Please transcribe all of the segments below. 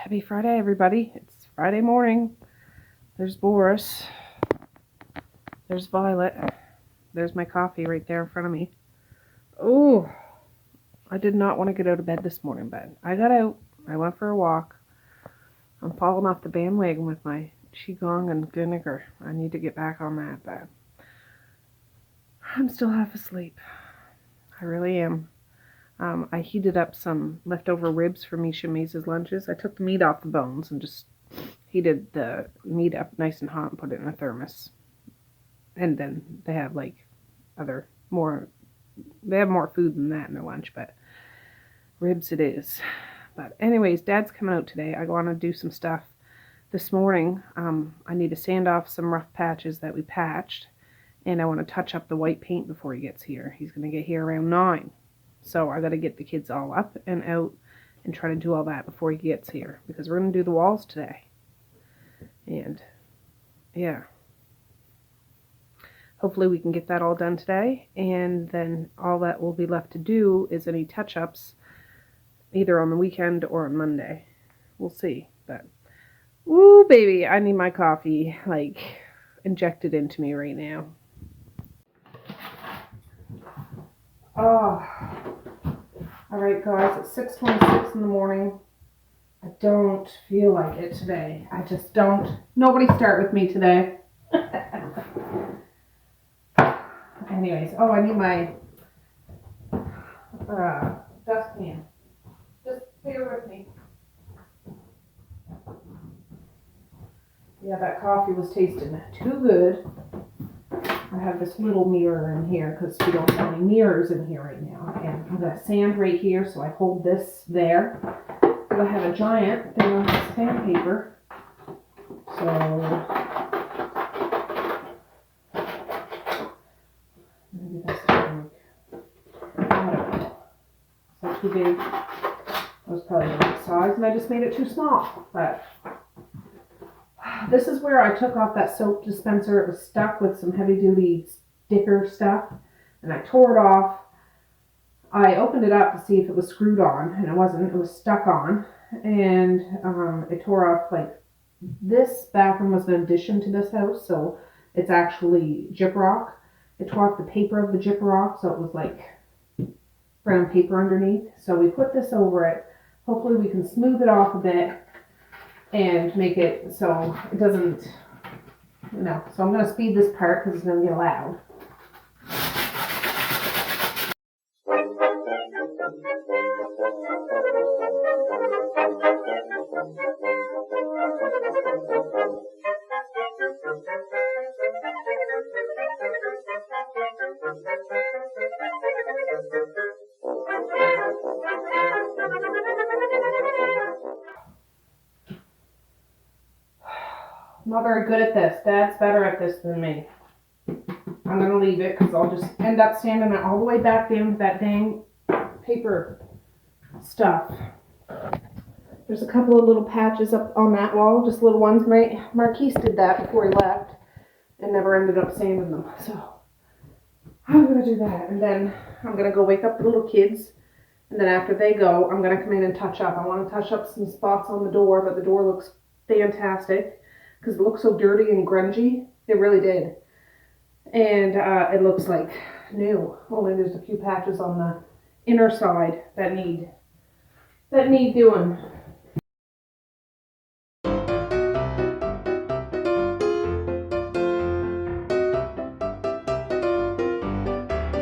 Happy Friday, everybody. It's Friday morning. There's Boris. There's Violet. There's my coffee right there in front of me. Oh, I did not want to get out of bed this morning, but I got out. I went for a walk. I'm falling off the bandwagon with my qigong and vinegar. I need to get back on that, but I'm still half asleep. I really am. I heated up some leftover ribs for Misha Maze's lunches. I took the meat off the bones and just heated the meat up nice and hot and put it in a thermos. And then they have they have more food than that in their lunch, but ribs it is. But anyways, Dad's coming out today. I want to do some stuff this morning. I need to sand off some rough patches that we patched, and I want to touch up the white paint before he gets here. He's going to get here around 9. So I got to get the kids all up and out and try to do all that before he gets here, because we're going to do the walls today. And yeah, hopefully we can get that all done today, and then all that will be left to do is any touch-ups either on the weekend or on Monday. We'll see. But ooh, baby, I need my coffee injected into me right now. Oh, all right, guys, it's 6:26 in the morning. I don't feel like it today. I just don't. Nobody start with me today. Anyways, oh, I need my dustpan. Just bear with me. Yeah, that coffee was tasting too good. I have this little mirror in here because we don't have any mirrors in here right now. And I'm going to sand right here, so I hold this there. I have a giant thing of sandpaper. So maybe that's too big. I don't know. Is that too big? That was probably the right size, and I just made it too small. But this is where I took off that soap dispenser. It was stuck with some heavy-duty sticker stuff, and I tore it off. I opened it up to see if it was screwed on, and it wasn't. It was stuck on, and it tore off. This bathroom was an addition to this house, so it's actually gyprock. It tore off the paper of the gyprock, so it was brown paper underneath. So we put this over it. Hopefully we can smooth it off a bit and make it so it doesn't, so I'm going to speed this part because it's going to get loud. I'm not very good at this. Dad's better at this than me. I'm going to leave it because I'll just end up sanding it all the way back down to that dang paper stuff. There's a couple of little patches up on that wall, just little ones. Marquise did that before he left and never ended up sanding them. So I'm going to do that, and then I'm going to go wake up the little kids, and then after they go, I'm going to come in and touch up. I want to touch up some spots on the door, but the door looks fantastic because it looks so dirty and grungy. It really did. And it looks like new. Only there's a few patches on the inner side that need doing.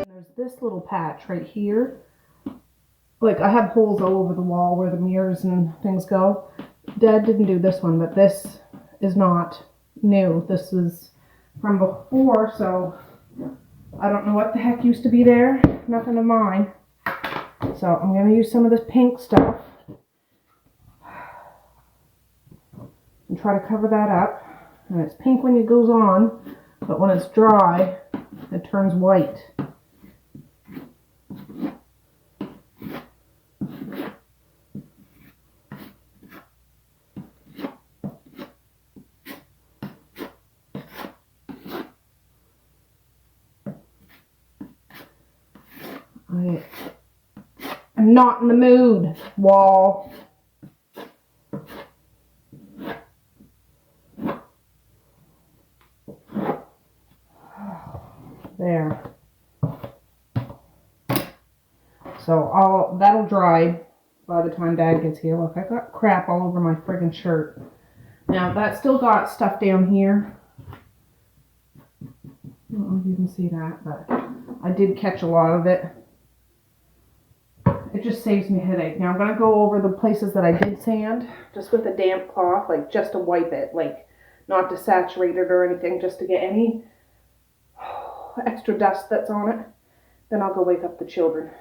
There's this little patch right here. I have holes all over the wall where the mirrors and things go. Dad didn't do this one, but this is not new. This is from before, so I don't know what the heck used to be there. Nothing of mine. So I'm going to use some of this pink stuff and try to cover that up. And it's pink when it goes on, but when it's dry, it turns white. I'm not in the mood, wall. So that'll dry by the time Dad gets here. Look, I got crap all over my friggin' shirt. Now, that still got stuff down here. I don't know if you can see that, but I did catch a lot of it. It just saves me a headache. Now I'm going to go over the places that I did sand, just with a damp cloth, like just to wipe it, like not to saturate it or anything, just to get any extra dust that's on it. Then I'll go wake up the children.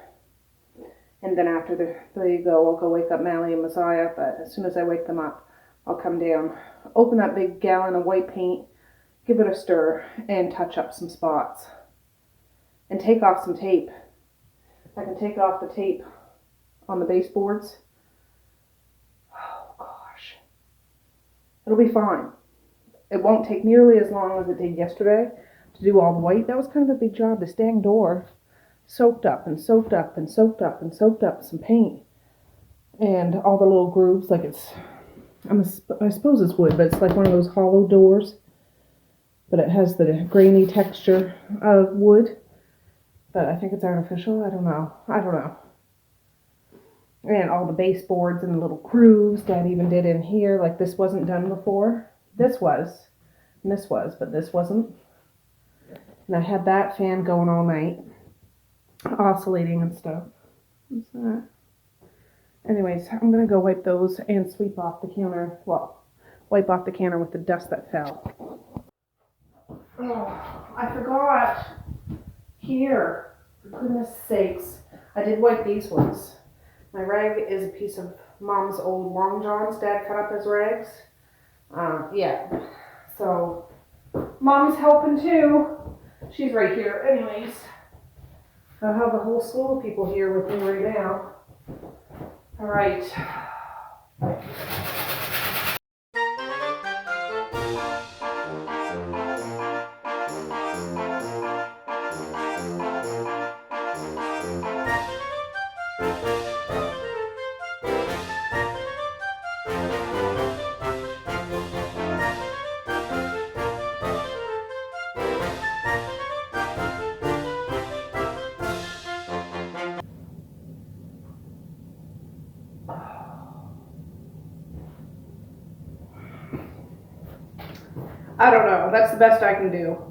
And then after they go, I'll go wake up Mally and Messiah, but as soon as I wake them up, I'll come down, open that big gallon of white paint, give it a stir, and touch up some spots. And take off some tape. I can take off the tape on the baseboards. Oh gosh. It'll be fine. It won't take nearly as long as it did yesterday to do all the white. That was kind of a big job. This dang door soaked up and soaked up and soaked up and soaked up some paint. And all the little grooves, like I suppose it's wood, but it's like one of those hollow doors. But it has the grainy texture of wood. But I think it's artificial. I don't know. And all the baseboards and the little grooves Dad even did in here. Like this wasn't done before. This was. And this was. But this wasn't. And I had that fan going all night. Oscillating and stuff. What's that? Anyways, I'm going to go wipe those and sweep off the counter. Well, wipe off the counter with the dust that fell. Oh, I forgot. Here. For goodness sakes. I did wipe these ones. My rag is a piece of Mom's old long johns. Dad cut up his rags. Yeah. So, Mom's helping too. She's right here. Anyways, I have the whole school of people here with me right now. All right. I don't know. That's the best I can do.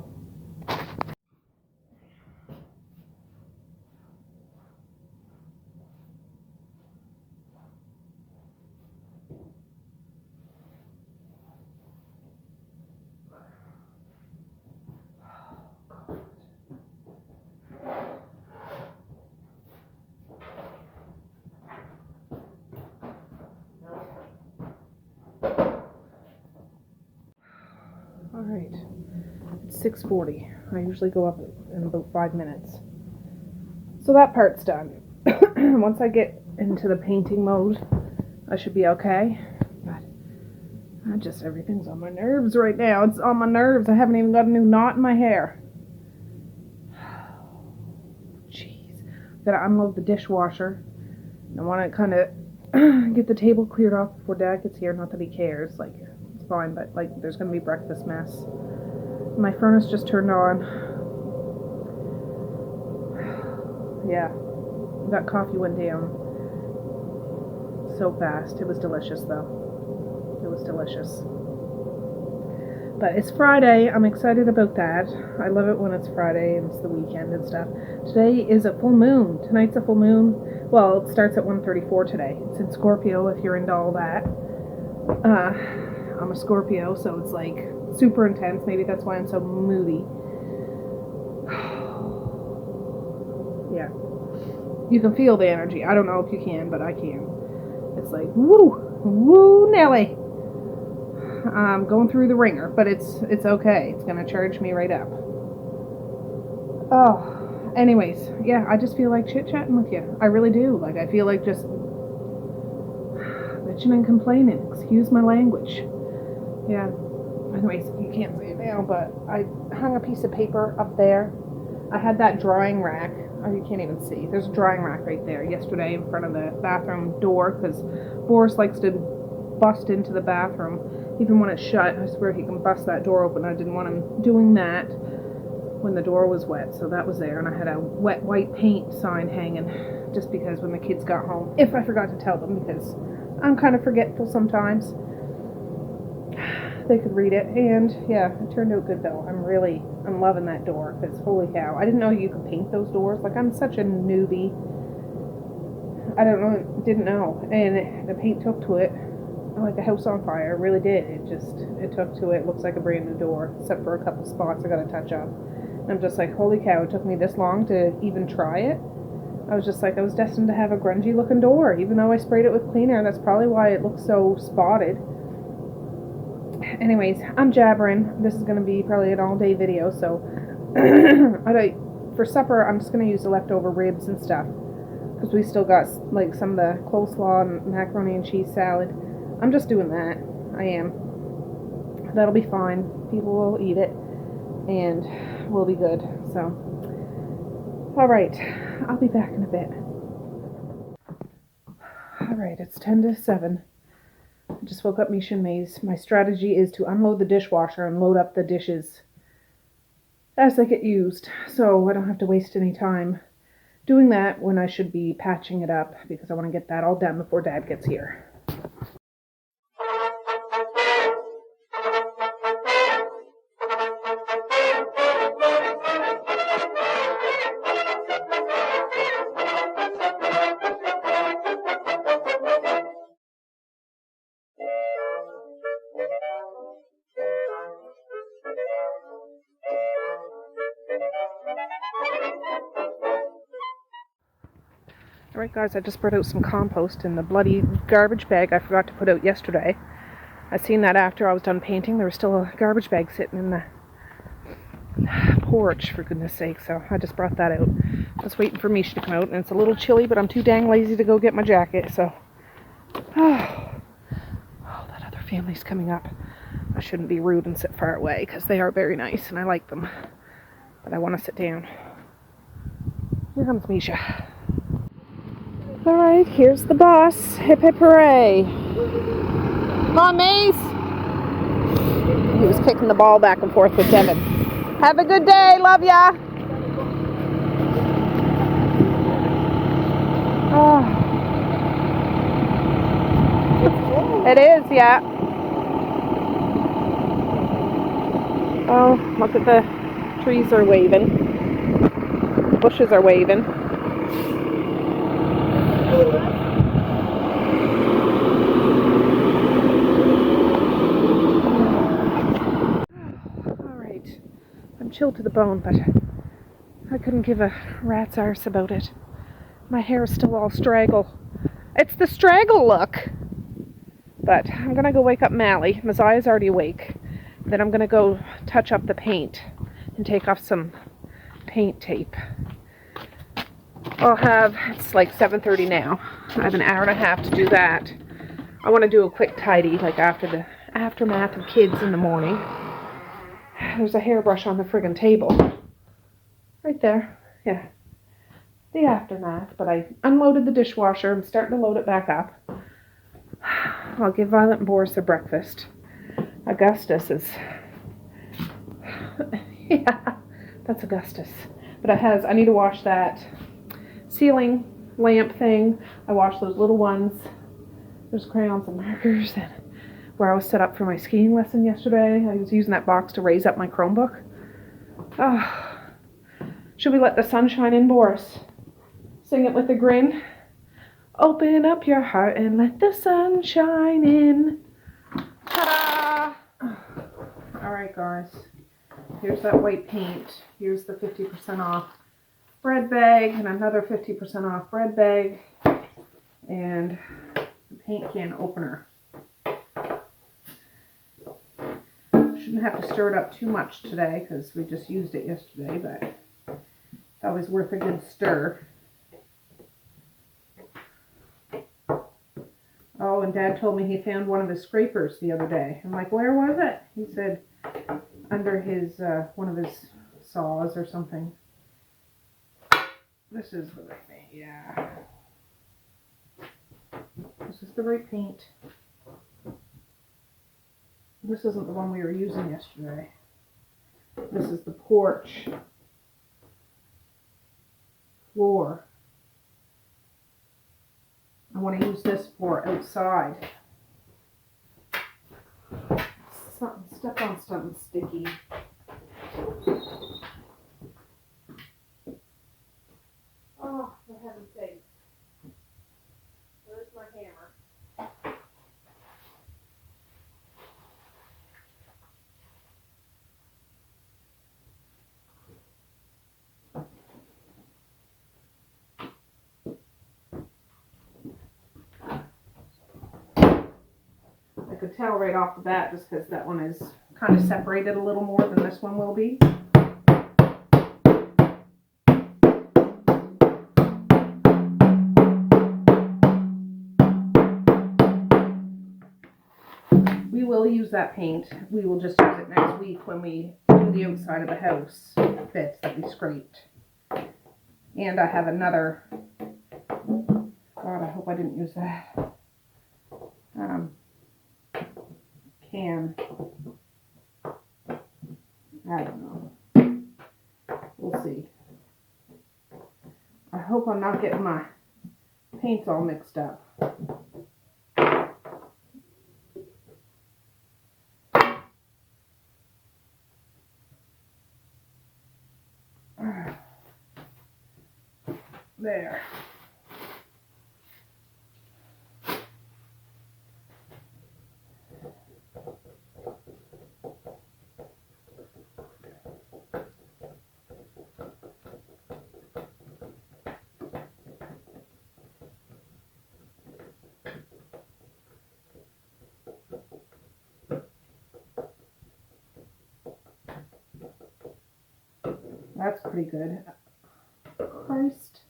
All right. It's 6:40. I usually go up in about 5 minutes. So that part's done. Once I get into the painting mode, I should be okay. But everything's on my nerves right now. It's on my nerves. I haven't even got a new knot in my hair. Jeez. Gotta unload the dishwasher. I want to kind of get the table cleared off before Dad gets here. Not that he cares. Like, it's fine, but like, there's gonna be breakfast mess. My furnace just turned on. Yeah. That coffee went down so fast. It was delicious, though. It was delicious. But it's Friday. I'm excited about that. I love it when it's Friday and it's the weekend and stuff. Today is a full moon. Tonight's a full moon. Well, it starts at 1:34 today. It's in Scorpio if you're into all that. I'm a Scorpio, so it's like super intense. Maybe that's why I'm so moody. Yeah. You can feel the energy. I don't know if you can, but I can. It's like, woo, woo, Nelly. I'm going through the ringer, but it's okay. It's going to charge me right up. Oh, anyways, yeah, I just feel like chit-chatting with you. I really do. Like, I feel like just bitching and complaining. Excuse my language. Yeah. Anyways, you can't see it now, but I hung a piece of paper up there. I had that drying rack. Oh, you can't even see. There's a drying rack right there yesterday in front of the bathroom door because Boris likes to bust into the bathroom. Even when it's shut, I swear he can bust that door open. I didn't want him doing that. when the door was wet, so that was there, and I had a wet white paint sign hanging just because when the kids got home, if I forgot to tell them, because I'm kind of forgetful sometimes, they could read it. And yeah, it turned out good though. I'm loving that door, because holy cow, I didn't know you could paint those doors. Like, I'm such a newbie. Didn't know, and the paint took to it like a house on fire. It really did. It took to it. Looks like a brand new door, except for a couple spots I got to touch up. And I'm just like, holy cow, it took me this long to even try it. I was just like, I was destined to have a grungy looking door, even though I sprayed it with cleaner. That's probably why it looks so spotted. Anyways, I'm jabbering. This is going to be probably an all day video, so for supper I'm just going to use the leftover ribs and stuff, because we still got like some of the coleslaw and macaroni and cheese salad. I'm just doing that. I am. That'll be fine. People will eat it, and we'll be good. So, alright. I'll be back in a bit. Alright, it's 10 to 7. I just woke up Misha and Maze. My strategy is to unload the dishwasher and load up the dishes as they get used, so I don't have to waste any time doing that when I should be patching it up, because I want to get that all done before Dad gets here. Alright guys, I just brought out some compost in the bloody garbage bag I forgot to put out yesterday. I seen that after I was done painting. There was still a garbage bag sitting in the porch, for goodness sake, so I just brought that out. I was waiting for Misha to come out, and it's a little chilly, but I'm too dang lazy to go get my jacket, so... Oh, that other family's coming up. I shouldn't be rude and sit far away, because they are very nice, and I like them. But I want to sit down. Here comes Misha. Alright, here's the bus. Hip hip hooray. Come on, Mace! He was kicking the ball back and forth with Devin. Have a good day, love ya! Oh. It is, yeah. Oh, look at the trees are waving. The bushes are waving. Alright, I'm chilled to the bone, but I couldn't give a rat's arse about it. My hair is still all straggle. It's the straggle look! But I'm gonna go wake up Mally. Maziah's already awake. Then I'm gonna go touch up the paint and take off some paint tape. It's like 7:30 now. I have an hour and a half to do that. I want to do a quick tidy, like after the aftermath of kids in the morning. There's a hairbrush on the friggin' table. Right there. Yeah. The aftermath. But I unloaded the dishwasher. I'm starting to load it back up. I'll give Violet and Boris their breakfast. Augustus is... yeah, that's Augustus. But I need to wash that ceiling lamp thing. I washed those little ones. There's crayons and markers, and where I was set up for my skiing lesson yesterday. I was using that box to raise up my Chromebook. Oh. Should we let the sun shine in, Boris? Sing it with a grin. Open up your heart and let the sun shine in. Ta-da! Alright guys, here's that white paint. Here's the 50% off bread bag, and another 50% off bread bag, and the paint can opener. Shouldn't have to stir it up too much today because we just used it yesterday, but it's always worth a good stir. Oh, and Dad told me he found one of his scrapers the other day. I'm like, where was it? He said under his one of his saws or something. This is the right paint, yeah. This is the right paint. This isn't the one we were using yesterday. This is the porch floor. I want to use this for outside. Step on something sticky. Oh, for heaven's sake. Where's my hammer? I could tell right off the bat just because that one is kind of separated a little more than this one will be. We will use that paint. We will just use it next week when we do the outside of the house bits that we scraped. And I have another, God, I hope I didn't use that, can. I don't know. We'll see. I hope I'm not getting my paints all mixed up. There. That's pretty good. Christ.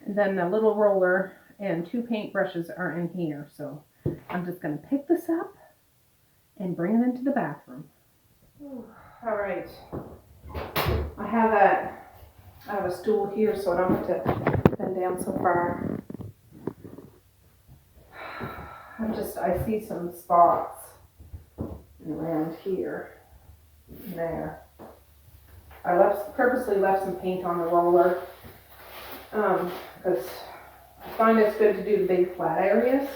And then the little roller and 2 paintbrushes are in here, so I'm just going to pick this up and bring it into the bathroom. All right. I have a stool here, so I don't have to bend down so far. I see some spots around here and there. I purposely left some paint on the roller because I find it's good to do the big flat areas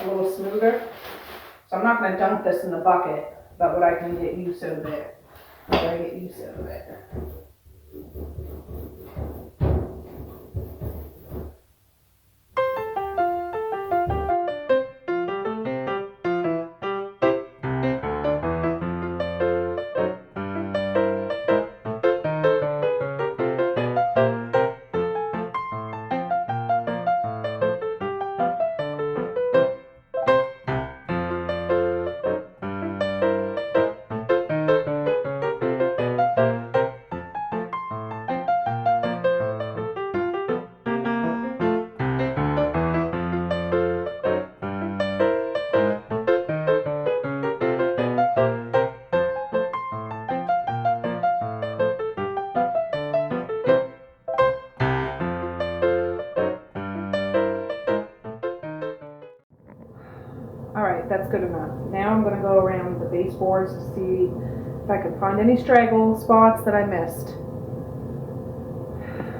a little smoother. So I'm not going to dunk this in the bucket, but what I can get use out of it. Alright, that's good enough. Now I'm going to go around the baseboards to see if I can find any straggle spots that I missed.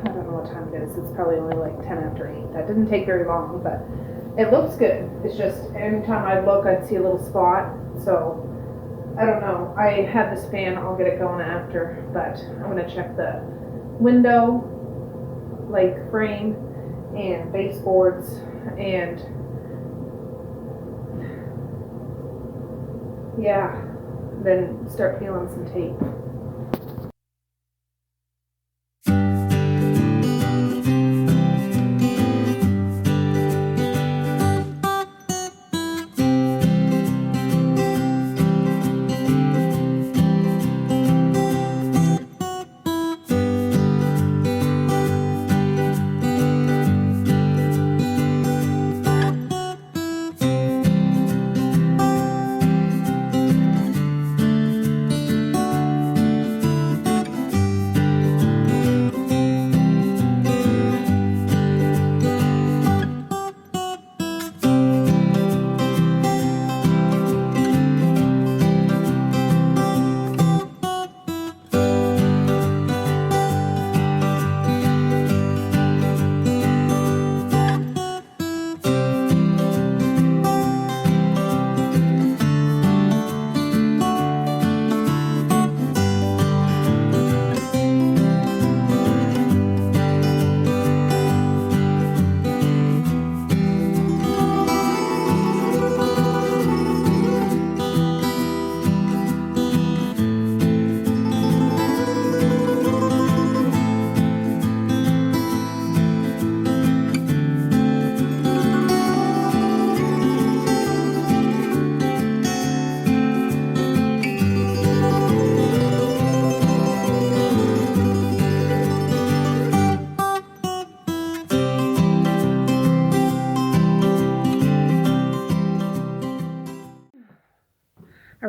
I don't know what time it is. It's probably only like 10 after 8. That didn't take very long, but it looks good. It's just anytime I look, I'd see a little spot. So, I don't know. I had this fan. I'll get it going after, but I'm going to check the window, like frame, and baseboards, and yeah, then start peeling some tape.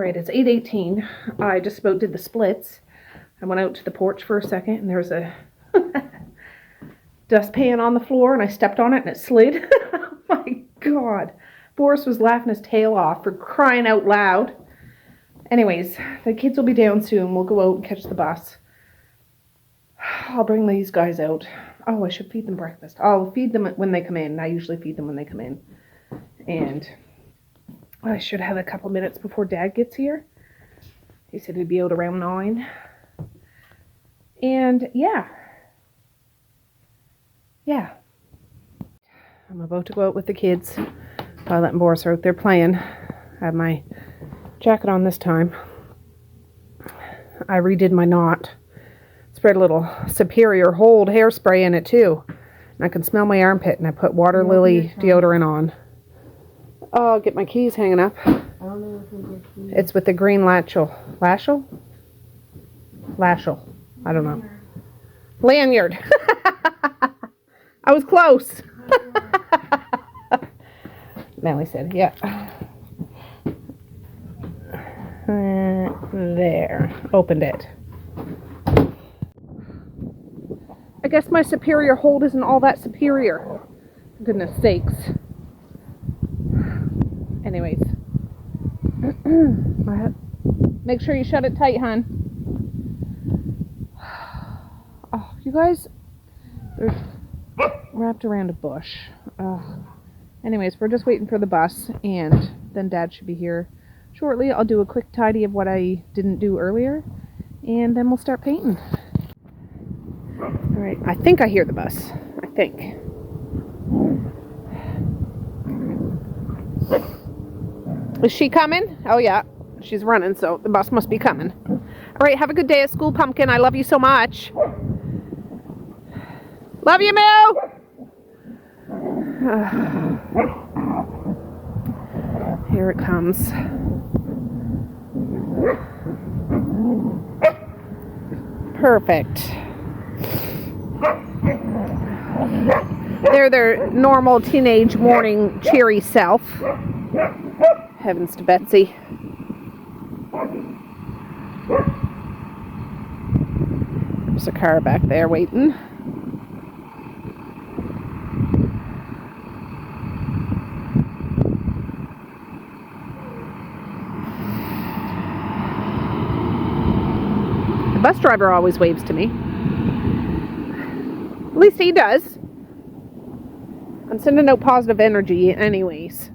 right, it's 8:18. I just about did the splits. I went out to the porch for a second, and there was a dustpan on the floor, and I stepped on it, and it slid. Oh my God. Boris was laughing his tail off for crying out loud. Anyways, the kids will be down soon. We'll go out and catch the bus. I'll bring these guys out. Oh, I should feed them breakfast. I'll feed them when they come in. I usually feed them when they come in. And I should have a couple minutes before Dad gets here. He said he'd be out around 9. And yeah. I'm about to go out with the kids. Violet and Boris are out there playing. I have my jacket on this time. I redid my knot. Spread a little Superior Hold hairspray in it too. And I can smell my armpit, and I put Water Lily deodorant on. Oh, I'll get my keys hanging up. I don't know if we get keys. It's with the green latchel. Lashel? Lashel. I don't know. Lanyard. I was close. Melly said, yeah. There. Opened it. I guess my Superior Hold isn't all that superior. For goodness sakes. Anyways. Make sure you shut it tight, hon. Oh, you guys, they're wrapped around a bush. Anyways, we're just waiting for the bus, and then Dad should be here shortly. I'll do a quick tidy of what I didn't do earlier, and then we'll start painting. Alright, I think I hear the bus. I think. Is she coming? Oh yeah, she's running, so the bus must be coming. Alright, have a good day at school, Pumpkin. I love you so much. Love you, Moo! Here it comes. Perfect. They're their normal teenage morning cheery self. Heavens to Betsy. There's a car back there waiting. The bus driver always waves to me. At least he does. I'm sending out positive energy anyways.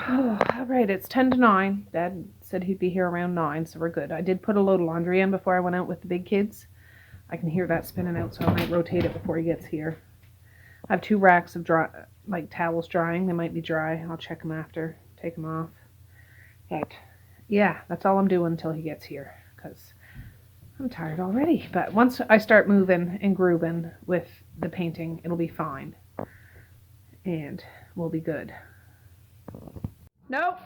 Alright, it's 10 to 9. Dad said he'd be here around 9, so we're good. I did put a load of laundry in before I went out with the big kids. I can hear that spinning out, so I might rotate it before he gets here. I have 2 racks of towels drying. They might be dry. I'll check them after. Take them off. But yeah, that's all I'm doing until he gets here, because I'm tired already. But once I start moving and grooving with the painting, it'll be fine. And we'll be good. No.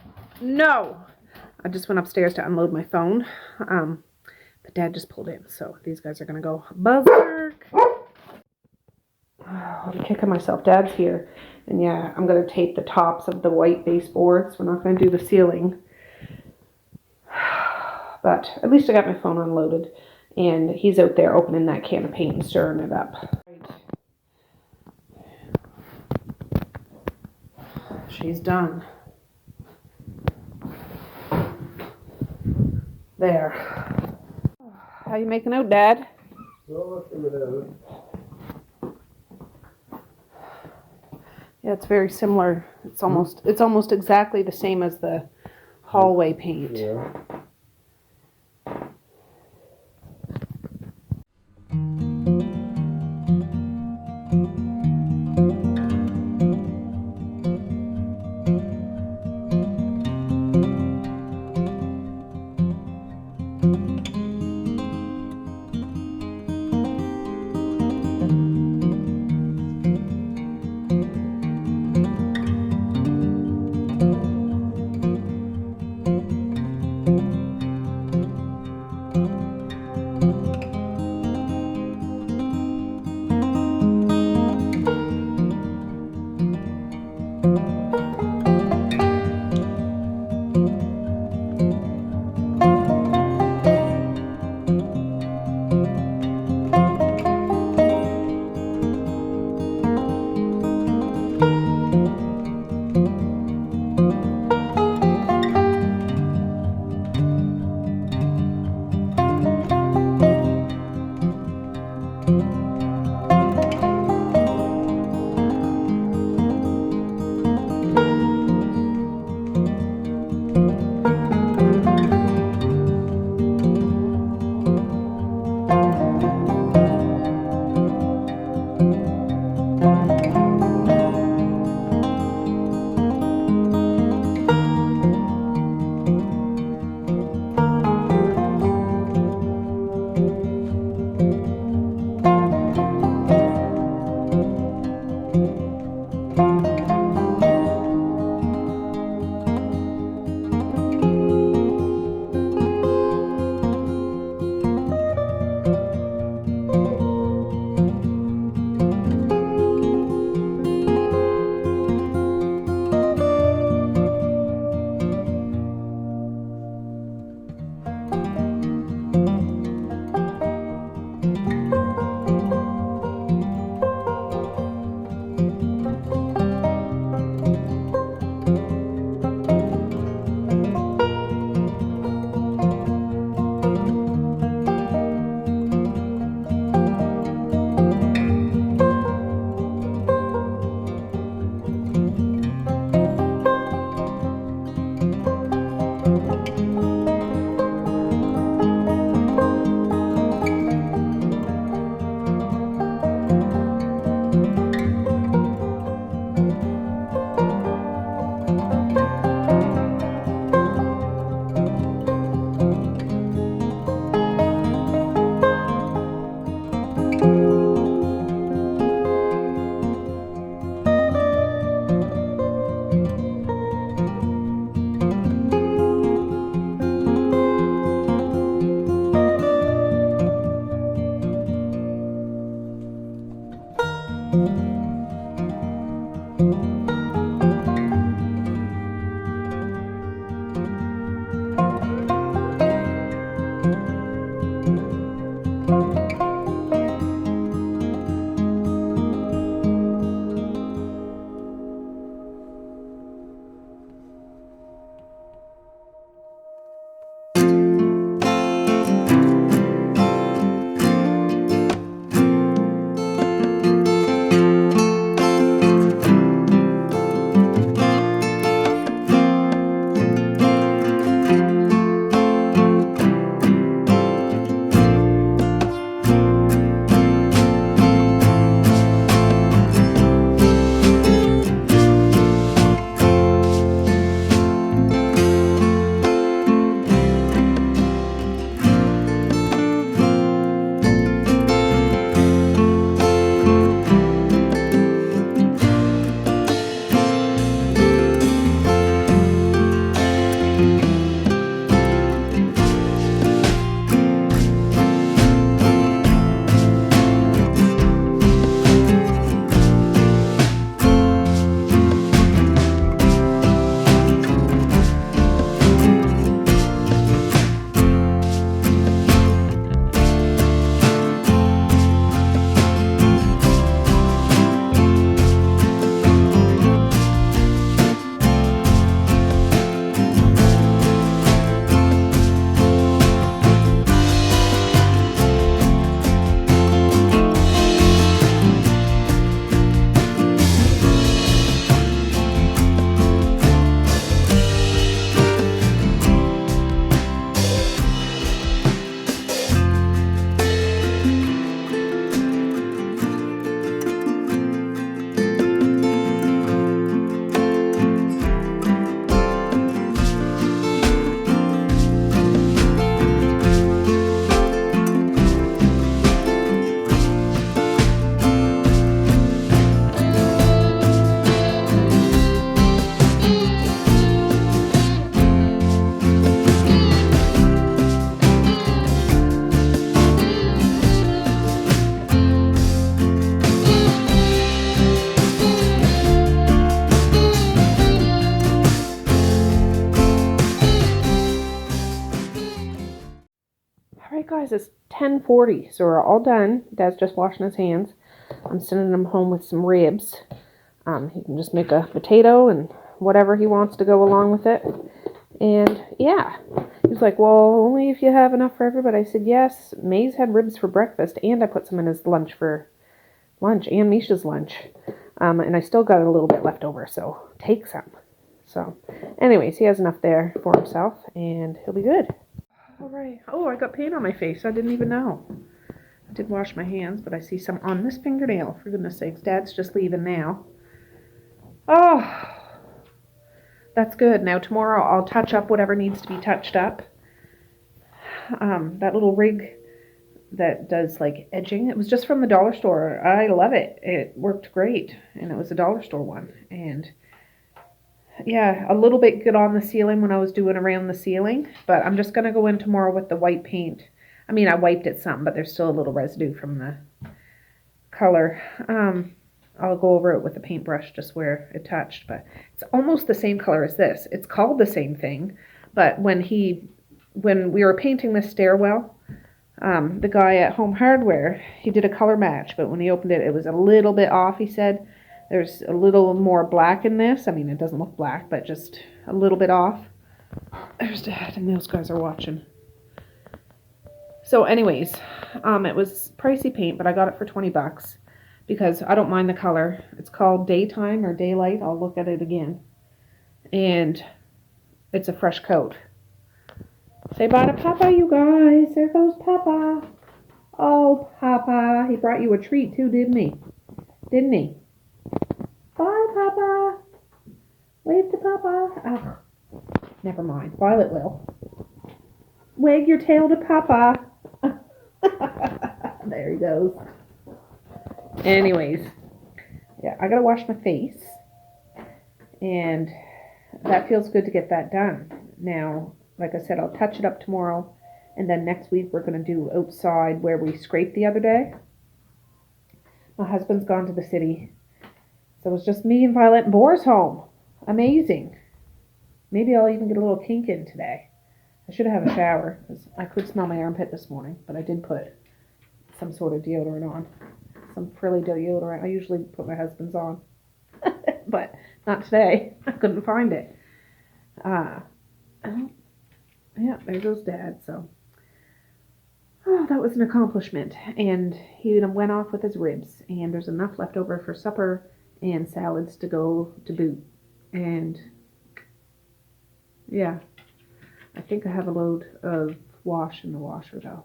I just went upstairs to unload my phone. But Dad just pulled in, so these guys are going to go berserk. I'm kicking myself. Dad's here. And yeah, I'm going to tape the tops of the white baseboards. We're not going to do the ceiling. But at least I got my phone unloaded. And he's out there opening that can of paint and stirring it up. She's done. There. How you making out, Dad? Yeah, it's very similar. It's almost exactly the same as the hallway paint. Yeah. Alright guys, it's 10:40, so we're all done. Dad's just washing his hands. I'm sending him home with some ribs. He can just make a potato and whatever he wants to go along with it. And yeah, he's like, well, only if you have enough for everybody. I said, yes, Maze had ribs for breakfast, and I put some in his lunch for lunch, and Misha's lunch. And I still got a little bit left over, so take some. So anyways, he has enough there for himself, and he'll be good. All right. Oh, I got paint on my face. I didn't even know. I did wash my hands, but I see some on this fingernail. For goodness sakes, Dad's just leaving now. Oh, that's good. Now tomorrow I'll touch up whatever needs to be touched up. That little rig that does like edging. It was just from the dollar store. I love it. It worked great, and it was a dollar store one. And yeah, a little bit good on the ceiling when I was doing around the ceiling, but I'm just gonna go in tomorrow with the white paint. I mean, I wiped it some, but there's still a little residue from the color. I'll go over it with a paintbrush just where it touched, but it's almost the same color as this. It's called the same thing, but when we were painting this stairwell, the guy at Home Hardware, he did a color match, but when he opened it, it was a little bit off. He said there's a little more black in this. I mean, it doesn't look black, but just a little bit off. There's Dad, and those guys are watching. So anyways, it was pricey paint, but I got it for 20 bucks because I don't mind the color. It's called Daytime or Daylight. I'll look at it again. And it's a fresh coat. Say bye to Papa, you guys. There goes Papa. Oh, Papa. He brought you a treat too, didn't he? Didn't he? Bye, Papa. Wave to Papa. Oh, never mind. Violet will. Wag your tail to Papa. There he goes. Anyways, yeah, I gotta wash my face. And that feels good to get that done. Now, like I said, I'll touch it up tomorrow. And then next week we're going to do outside where we scraped the other day. My husband's gone to the city. So it's just me and Violet and Boris home. Amazing. Maybe I'll even get a little kink in today. I should have a shower because I could smell my armpit this morning. But I did put some sort of deodorant on. Some frilly deodorant. I usually put my husband's on. But not today. I couldn't find it. Yeah, there goes Dad. So, that was an accomplishment. And he went off with his ribs. And there's enough left over for supper and salads to go to boot. And yeah, I think I have a load of wash in the washer though.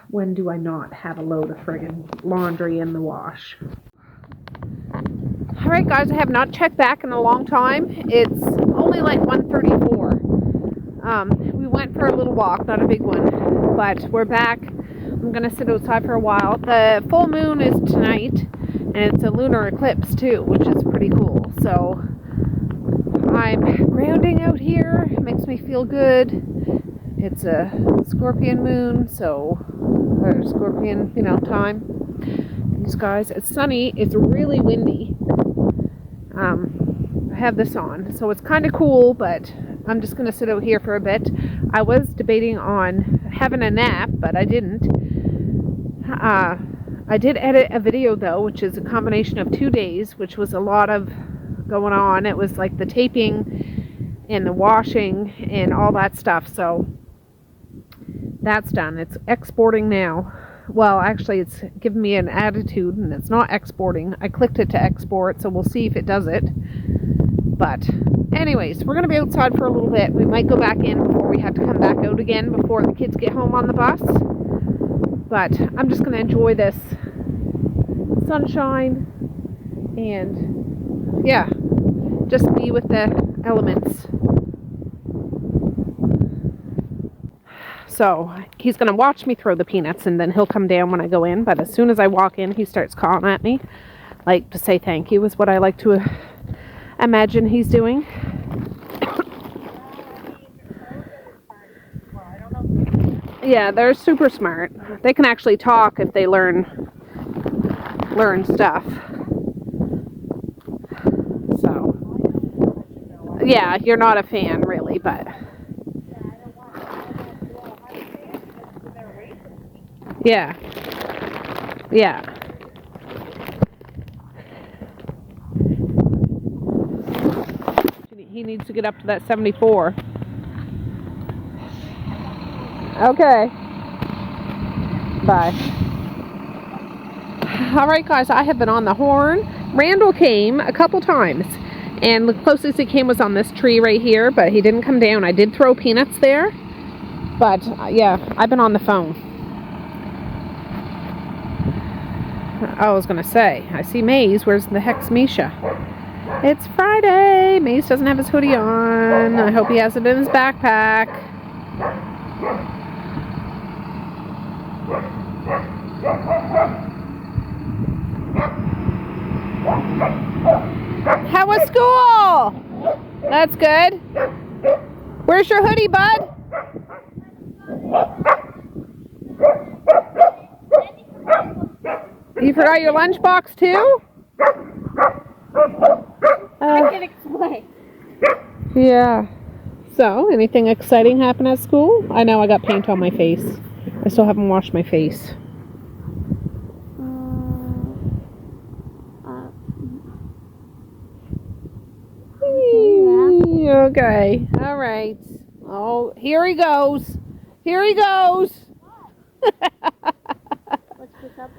When do I not have a load of friggin' laundry in the wash? Alright guys, I have not checked back in a long time. It's only like 1:34. We went for a little walk, not a big one, but we're back. I'm going to sit outside for a while. The full moon is tonight, and it's a lunar eclipse too, which is pretty cool. So I'm grounding out here. It makes me feel good. It's a scorpion moon, or scorpion, time. These guys, it's sunny. It's really windy. I have this on, so it's kind of cool, but I'm just going to sit out here for a bit. I was debating on having a nap, but I didn't. I did edit a video, though, which is a combination of 2 days, which was a lot of going on. It was like the taping and the washing and all that stuff, so that's done. It's exporting now. Well, actually, it's giving me an attitude, and it's not exporting. I clicked it to export, so we'll see if it does it. But anyways, we're going to be outside for a little bit. We might go back in before we have to come back out again before the kids get home on the bus. But I'm just going to enjoy this sunshine and, yeah, just be with the elements. So he's going to watch me throw the peanuts, and then he'll come down when I go in. But as soon as I walk in, he starts calling at me, like to say thank you is what I like to imagine he's doing. Yeah, they're super smart. They can actually talk if they learn stuff. So, yeah, you're not a fan really, but yeah. He needs to get up to that 74. Okay. Bye. Alright guys, I have been on the horn. Randall came a couple times, and the closest he came was on this tree right here, but he didn't come down. I did throw peanuts there, but yeah, I've been on the phone. I was gonna say, I see Maze. Where's the heck's Misha? It's Friday. Maze doesn't have his hoodie on. I hope he has it in his backpack. school. That's good. Where's your hoodie, bud? You forgot your lunchbox too? I can explain. Yeah. So, anything exciting happen at school? I know I got paint on my face. I still haven't washed my face. Okay. All right. Oh, here he goes. Here he goes. Let's pick up.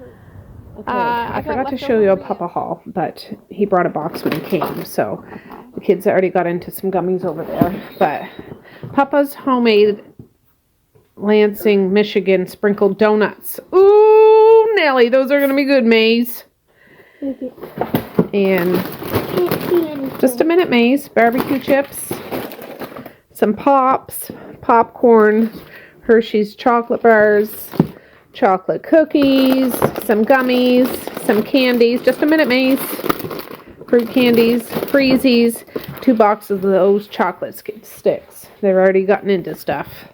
Okay. I forgot to show you a Papa haul, but he brought a box when he came, so the kids already got into some gummies over there. But Papa's homemade Lansing, Michigan sprinkled donuts. Ooh, Nelly, those are gonna be good, Maze. And just a minute, Maze. Barbecue chips, some pops, popcorn, Hershey's chocolate bars, chocolate cookies, some gummies, some candies. Just a minute, Maze. Fruit candies, freezies, 2 boxes of those chocolate sticks. They've already gotten into stuff.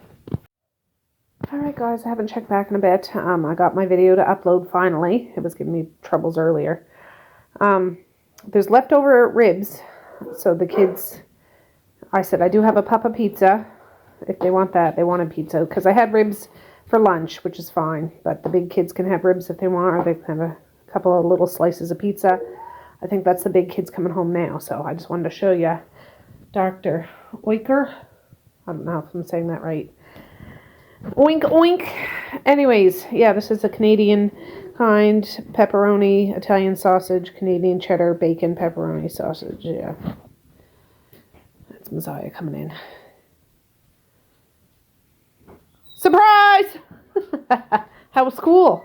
Alright guys, I haven't checked back in a bit. I got my video to upload finally. It was giving me troubles earlier. There's leftover ribs, so the kids, I said I do have a Papa pizza. If they want that, they wanted pizza, because I had ribs for lunch, which is fine, but the big kids can have ribs if they want, or they can have a couple of little slices of pizza. I think that's the big kids coming home now, so I just wanted to show you Dr. Oiker. I don't know if I'm saying that right. Oink, oink. Anyways, yeah, this is a Canadian kind. Pepperoni, Italian sausage, Canadian cheddar, bacon, pepperoni sausage. Yeah. That's Messiah coming in. Surprise! How was school?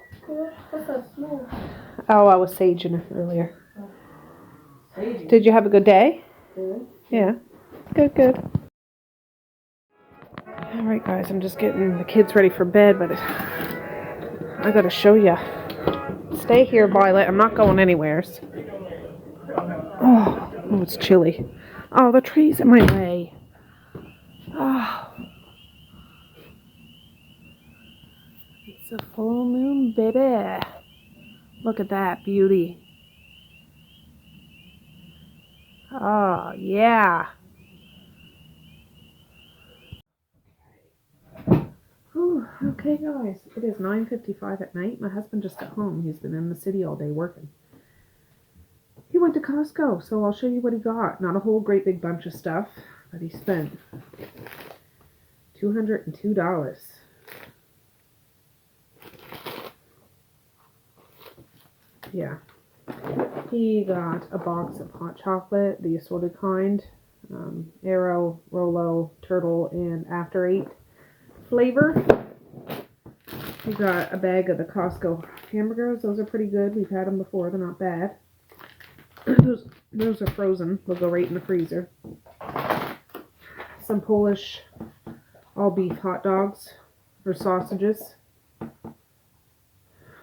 What's so small? Oh, I was saging earlier. Did you have a good day? Yeah. Good, good. Alright guys, I'm just getting the kids ready for bed, but I gotta show you. Stay here, Violet. I'm not going anywhere. Oh, it's chilly. Oh, the tree's in my way. Oh. It's a full moon, baby. Look at that beauty. Oh, yeah. Whew, okay, guys. It is 9:55 at night. My husband just got home. He's been in the city all day working. He went to Costco, so I'll show you what he got. Not a whole great big bunch of stuff, but he spent $202. Yeah. He got a box of hot chocolate, the assorted kind, Aero, Rolo, Turtle, and After Eight flavor. He got a bag of the Costco hamburgers. Those are pretty good. We've had them before. They're not bad. Those are frozen. They'll go right in the freezer. Some Polish all beef hot dogs or sausages.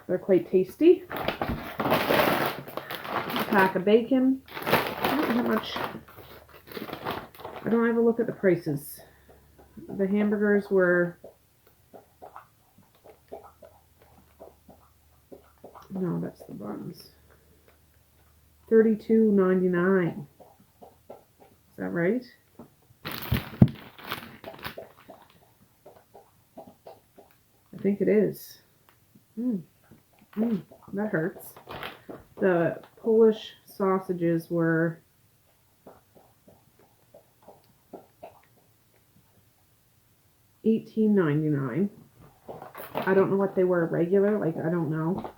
They're quite tasty. A pack of bacon. I don't know how much. I don't have a look at the prices. The hamburgers were, no, that's the buns. $32.99. Is that right? I think it is. That hurts. The Polish sausages were $18.99. I don't know what they were regular, like I don't know.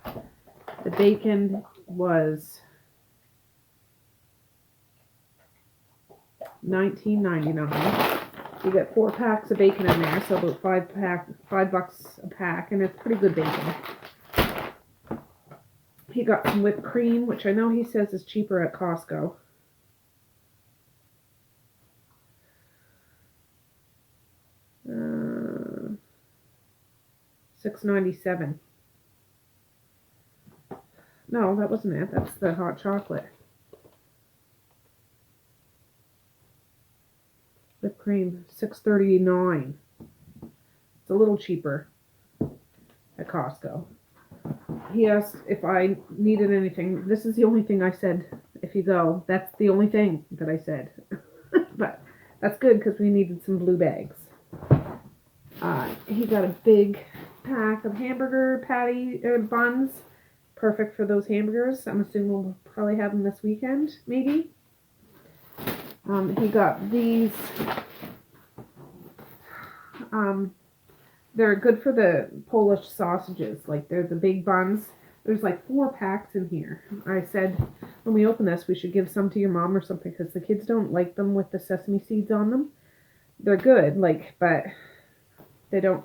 The bacon was $19.99. You get 4 packs of bacon in there, so about $5 a pack, and it's pretty good bacon. He got some whipped cream, which I know he says is cheaper at Costco. $6.97. No, that wasn't it. That's the hot chocolate. whipped cream, $6.39. It's a little cheaper at Costco. He asked if I needed anything. This is the only thing I said. If you go, that's the only thing that I said. But that's good because we needed some blue bags. He got a big pack of hamburger patty buns. Perfect for those hamburgers. I'm assuming we'll probably have them this weekend, maybe. He got these. They're good for the Polish sausages. Like, they're the big buns. There's like 4 packs in here. I said when we open this, we should give some to your mom or something because the kids don't like them with the sesame seeds on them. They're good, like, but they don't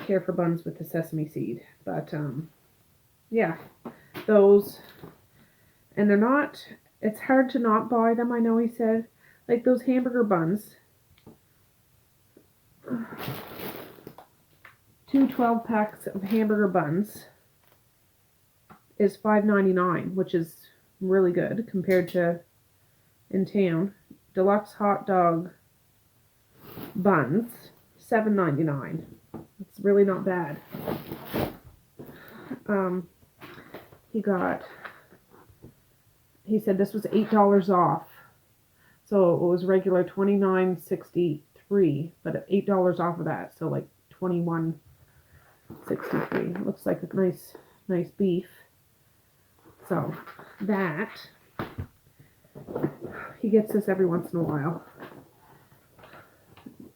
care for buns with the sesame seed. But, yeah, those. And they're not, it's hard to not buy them, I know he said. Like those hamburger buns. 2 12-packs of hamburger buns is $5.99, which is really good compared to in town. Deluxe hot dog buns, $7.99. It's really not bad. He said this was $8 off. So it was regular $29.63, but $8 off of that, so like $21.63. Looks like a nice beef. So that, he gets this every once in a while.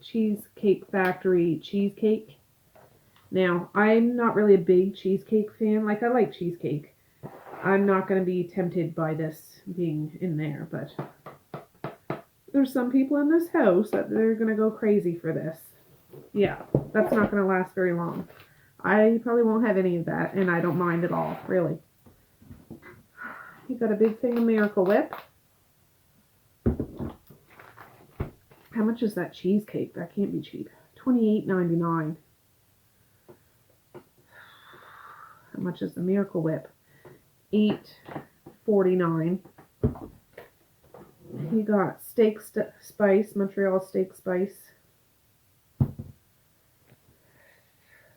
Cheesecake Factory cheesecake. Now, I'm not really a big cheesecake fan. Like, I like cheesecake. I'm not going to be tempted by this being in there, but there's some people in this house that they're going to go crazy for this. Yeah, that's not going to last very long. I probably won't have any of that, and I don't mind at all, really. You got a big thing of Miracle Whip. How much is that cheesecake? That can't be cheap. $28.99. How much is the Miracle Whip? $8.49. He got steak spice, Montreal steak spice.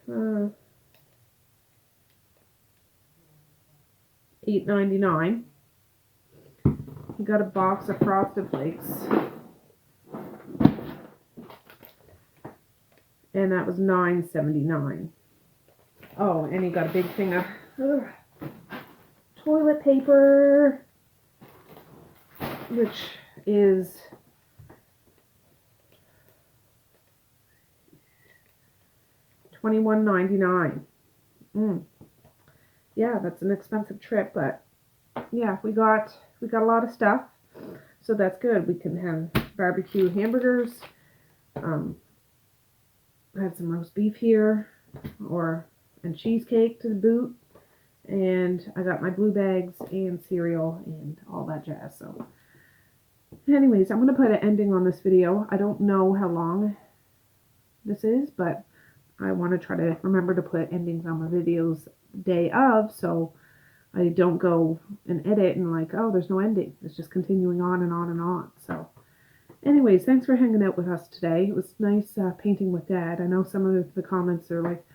$8.99. He got a box of Frosted Flakes. And that was $9.79. Oh, and he got a big thing of toilet paper, which is $21.99. Yeah, that's an expensive trip, but yeah, we got a lot of stuff, so that's good. We can have barbecue hamburgers. I had some roast beef here, and cheesecake to the boot, and I got my blue bags and cereal and all that jazz. So anyways, I'm going to put an ending on this video. I don't know how long this is, but I want to try to remember to put endings on my videos day of, so I don't go and edit and like, oh, there's no ending. It's just continuing on and on and on. So anyways, thanks for hanging out with us today. It was nice painting with Dad. I know some of the comments are like,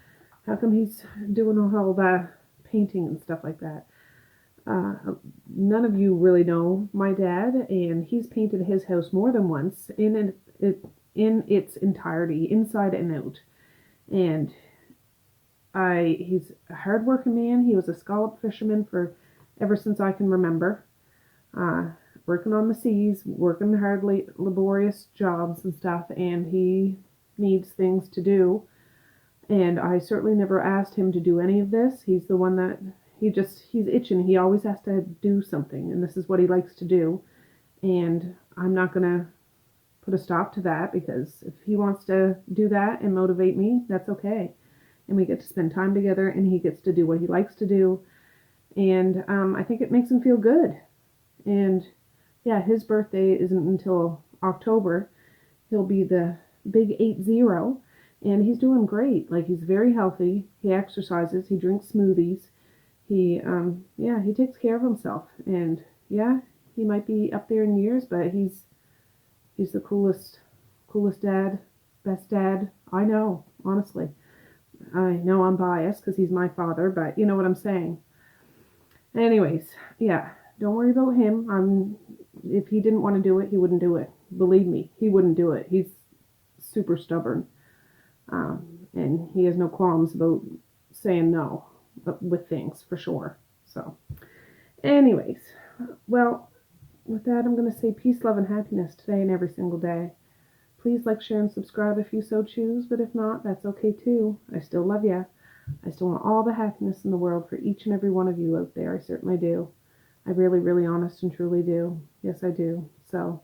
how come he's doing all the painting and stuff like that? None of you really know my dad, and he's painted his house more than once in its entirety, inside and out. And he's a hard-working man. He was a scallop fisherman for ever since I can remember. Working on the seas, working hard, laborious jobs and stuff, and he needs things to do. And I certainly never asked him to do any of this. He's the one that, he's itching. He always has to do something, and this is what he likes to do. And I'm not going to put a stop to that, because if he wants to do that and motivate me, that's okay. And we get to spend time together, and he gets to do what he likes to do. And I think it makes him feel good. And yeah, his birthday isn't until October. He'll be the big 80, and he's doing great. Like, he's very healthy. He exercises. He drinks smoothies. He takes care of himself. And yeah, he might be up there in years, but he's the coolest coolest dad, best dad. I know, honestly. I know I'm biased because he's my father, but you know what I'm saying. Anyways, yeah, don't worry about him. If he didn't want to do it, he wouldn't do it. Believe me, he wouldn't do it. He's super stubborn. And he has no qualms about saying no with things, for sure. So, anyways, well, with that, I'm going to say peace, love, and happiness today and every single day. Please like, share, and subscribe if you so choose, but if not, that's okay too. I still love you. I still want all the happiness in the world for each and every one of you out there. I certainly do. I really, really honest and truly do. Yes, I do. So,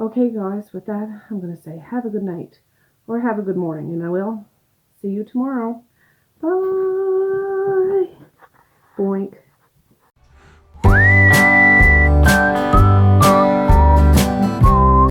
okay, guys, with that, I'm going to say have a good night or have a good morning, and I will see you tomorrow. Bye. Boink.